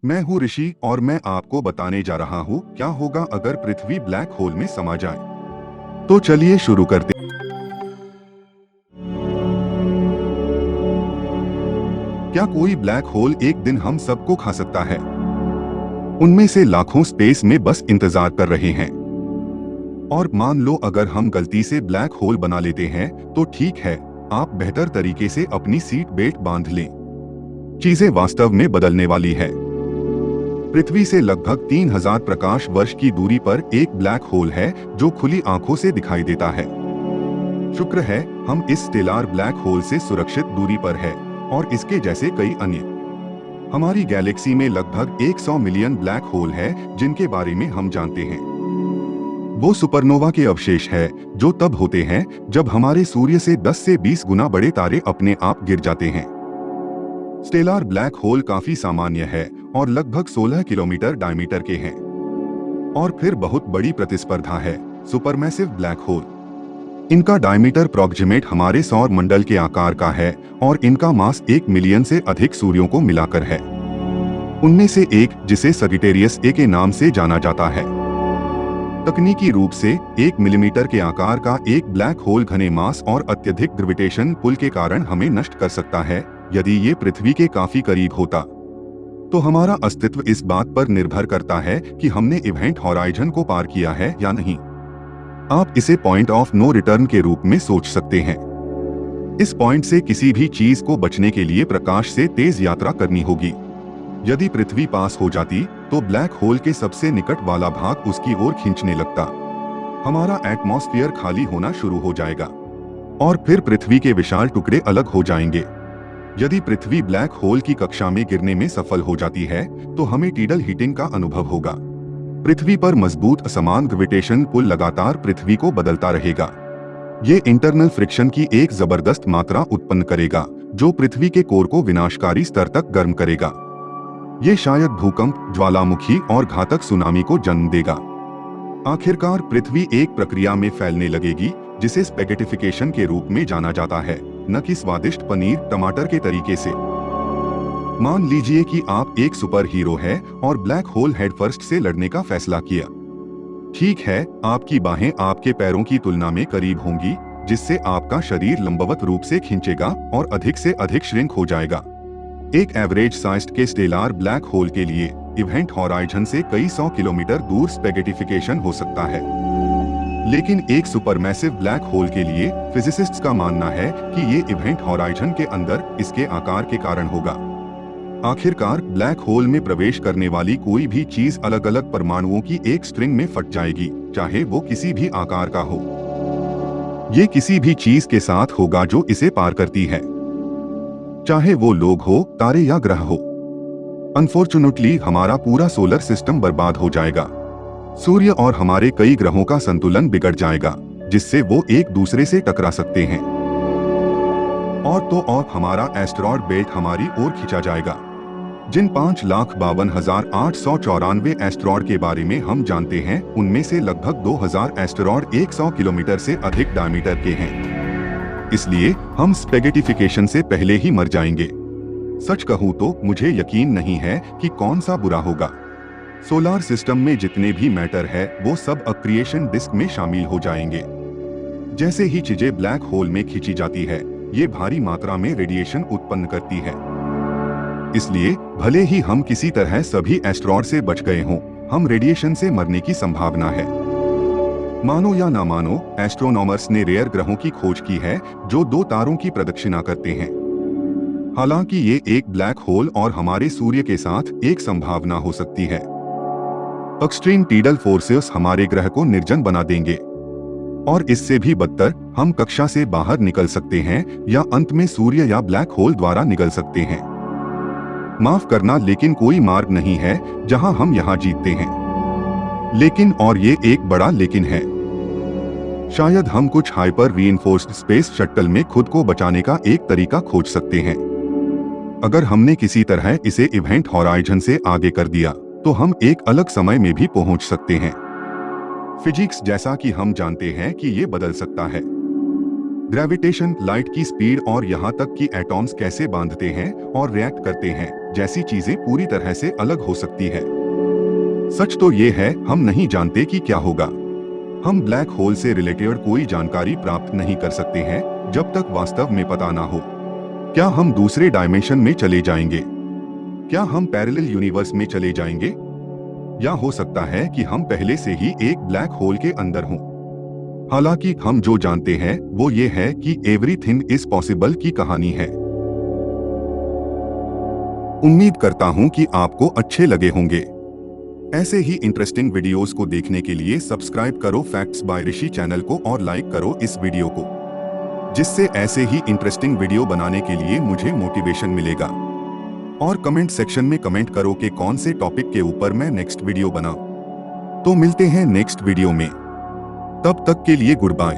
मैं हूँ ऋषि और मैं आपको बताने जा रहा हूँ क्या होगा अगर पृथ्वी ब्लैक होल में समा जाए। तो चलिए शुरू करते। क्या कोई ब्लैक होल एक दिन हम सबको खा सकता है? उनमें से लाखों स्पेस में बस इंतजार कर रहे हैं। और मान लो अगर हम गलती से ब्लैक होल बना लेते हैं तो ठीक है, आप बेहतर तरीके से अपनी सीट बेल्ट बांध लें। चीजें वास्तव में बदलने वाली है। पृथ्वी से लगभग 3000 प्रकाश वर्ष की दूरी पर एक ब्लैक होल है जो खुली आंखों से दिखाई देता है। शुक्र है हम इस स्टेलार ब्लैक होल से सुरक्षित दूरी पर है और इसके जैसे कई अन्य। हमारी गैलेक्सी में लगभग 100 मिलियन ब्लैक होल है जिनके बारे में हम जानते हैं। वो सुपरनोवा के अवशेष है जो तब होते हैं जब हमारे सूर्य से 10 से 20 गुना बड़े तारे अपने आप गिर जाते हैं। स्टेलार ब्लैक होल काफी सामान्य है और लगभग 16 किलोमीटर डायमीटर के हैं। और फिर बहुत बड़ी प्रतिस्पर्धा है सुपरमैसिव ब्लैक होल। इनका डायमीटर अप्रॉक्सिमेट हमारे सौर मंडल के आकार का है और इनका मास 1 मिलियन से अधिक सूर्यों को मिलाकर है। उनमें से एक, जिसे सगिटेरियस ए के नाम से जाना जाता है, तकनीकी रूप से 1 मिलीमीटर के आकार का एक ब्लैक होल घने मास और अत्यधिक ग्रेविटेशन पुल के कारण हमें नष्ट कर सकता है। यदि ये पृथ्वी के काफी करीब होता तो हमारा अस्तित्व इस बात पर निर्भर करता है कि हमने इवेंट हॉराइजन को पार किया है या नहीं। आप इसे पॉइंट ऑफ नो रिटर्न के रूप में सोच सकते हैं। इस पॉइंट से किसी भी चीज को बचने के लिए प्रकाश से तेज यात्रा करनी होगी। यदि पृथ्वी पास हो जाती तो ब्लैक होल के सबसे निकट वाला भाग उसकी ओर खींचने लगता। हमारा एटमॉस्फेयर खाली होना शुरू हो जाएगा और फिर पृथ्वी के विशाल टुकड़े अलग हो जाएंगे। यदि पृथ्वी ब्लैक होल की कक्षा में गिरने में सफल हो जाती है तो हमें टीडल हीटिंग का अनुभव होगा। पृथ्वी पर मजबूत असमान ग्रेविटेशन पुल लगातार पृथ्वी को बदलता रहेगा। ये इंटरनल फ्रिक्शन की एक जबरदस्त मात्रा उत्पन्न करेगा जो पृथ्वी के कोर को विनाशकारी स्तर तक गर्म करेगा। ये शायद भूकंप, ज्वालामुखी और घातक सुनामी को जन्म देगा। आखिरकार पृथ्वी एक प्रक्रिया में फैलने लगेगी जिसे स्पेगेटिफिकेशन के रूप में जाना जाता है, न कि स्वादिष्ट पनीर टमाटर के तरीके से। मान लीजिए कि आप एक सुपर हीरो है और ब्लैक होल हेड फर्स्ट से लड़ने का फैसला किया। ठीक है, आपकी बाहें आपके पैरों की तुलना में करीब होंगी, जिससे आपका शरीर लंबवत रूप से खींचेगा और अधिक से अधिक श्रिंक हो जाएगा। एक एवरेज साइज्ड के स्टेलार ब्लैक होल के लिए इवेंट हॉराइजन से कई 100 किलोमीटर दूर स्पेगेटिफिकेशन हो सकता है, लेकिन एक सुपरमैसिव ब्लैक होल के लिए फिजिसिस्ट्स का मानना है कि ये इवेंट हॉराइजन के अंदर इसके आकार के कारण होगा। आखिरकार ब्लैक होल में प्रवेश करने वाली कोई भी चीज अलग अलग परमाणुओं की एक स्ट्रिंग में फट जाएगी, चाहे वो किसी भी आकार का हो। ये किसी भी चीज के साथ होगा जो इसे पार करती है, चाहे वो लोग हो, तारे या ग्रह हो। अनफॉर्चुनेटली हमारा पूरा सोलर सिस्टम बर्बाद हो जाएगा। सूर्य और हमारे कई ग्रहों का संतुलन बिगड़ जाएगा, जिससे वो एक दूसरे से टकरा सकते हैं। और तो और हमारा एस्टेरॉयड बेल्ट हमारी ओर खींचा जाएगा। जिन 5,52,894 एस्टेरॉयड के बारे में हम जानते हैं, उनमें से लगभग 2000 एस्टेरॉयड 100 किलोमीटर से अधिक डायमीटर के हैं। इसलिए हम स्पेगेटिफिकेशन से पहले ही मर जाएंगे। सच कहूं तो मुझे यकीन नहीं है कि कौन सा बुरा होगा। सोलर सिस्टम में जितने भी मैटर है वो सब अक्रिएशन डिस्क में शामिल हो जाएंगे। जैसे ही चीजें ब्लैक होल में खींची जाती है, ये भारी मात्रा में रेडिएशन उत्पन्न करती है। इसलिए भले ही हम किसी तरह सभी एस्टेरॉयड से बच गए हों, हम रेडिएशन से मरने की संभावना है। मानो या ना मानो, एस्ट्रोनॉमर्स ने रेयर ग्रहों की खोज की है जो 2 तारों की प्रदक्षिणा करते हैं। हालांकि ये एक ब्लैक होल और हमारे सूर्य के साथ एक संभावना हो सकती है। एक्सट्रीम टीडल फोर्सेस हमारे ग्रह को निर्जन बना देंगे और इससे भी बदतर, हम कक्षा से बाहर निकल सकते हैं या अंत में सूर्य या ब्लैक होल द्वारा निकल सकते हैं। माफ करना, लेकिन कोई मार्ग नहीं है जहां हम यहां जीतते हैं। लेकिन, और ये एक बड़ा लेकिन है, शायद हम कुछ हाइपर रीइंफोर्स्ड स्पेस शटल में खुद को बचाने का एक तरीका खोज सकते हैं। अगर हमने किसी तरह इसे इवेंट हॉराइजन से आगे कर दिया तो हम एक अलग समय में भी पहुंच सकते हैं। फिजिक्स जैसा कि हम जानते हैं कि ये बदल सकता है। ग्रेविटेशन, लाइट की स्पीड और यहाँ तक कि एटॉम्स कैसे बांधते हैं और रिएक्ट करते हैं जैसी चीजें पूरी तरह से अलग हो सकती है। सच तो ये है, हम नहीं जानते कि क्या होगा। हम ब्लैक होल से रिलेटेड कोई जानकारी प्राप्त नहीं कर सकते हैं जब तक वास्तव में पता ना हो। क्या हम दूसरे डायमेंशन में चले जाएंगे? क्या हम पैरेलल यूनिवर्स में चले जाएंगे? या हो सकता है कि हम पहले से ही एक ब्लैक होल के अंदर हों। हालांकि हम जो जानते हैं वो ये है कि एवरीथिंग इज पॉसिबल की कहानी है। उम्मीद करता हूं कि आपको अच्छे लगे होंगे। ऐसे ही इंटरेस्टिंग वीडियोस को देखने के लिए सब्सक्राइब करो फैक्ट्स बाय ऋषि चैनल को और लाइक करो इस वीडियो को, जिससे ऐसे ही इंटरेस्टिंग वीडियो बनाने के लिए मुझे मोटिवेशन मिलेगा। और कमेंट सेक्शन में कमेंट करो कि कौन से टॉपिक के ऊपर मैं नेक्स्ट वीडियो बनाऊं। तो मिलते हैं नेक्स्ट वीडियो में, तब तक के लिए गुड बाय।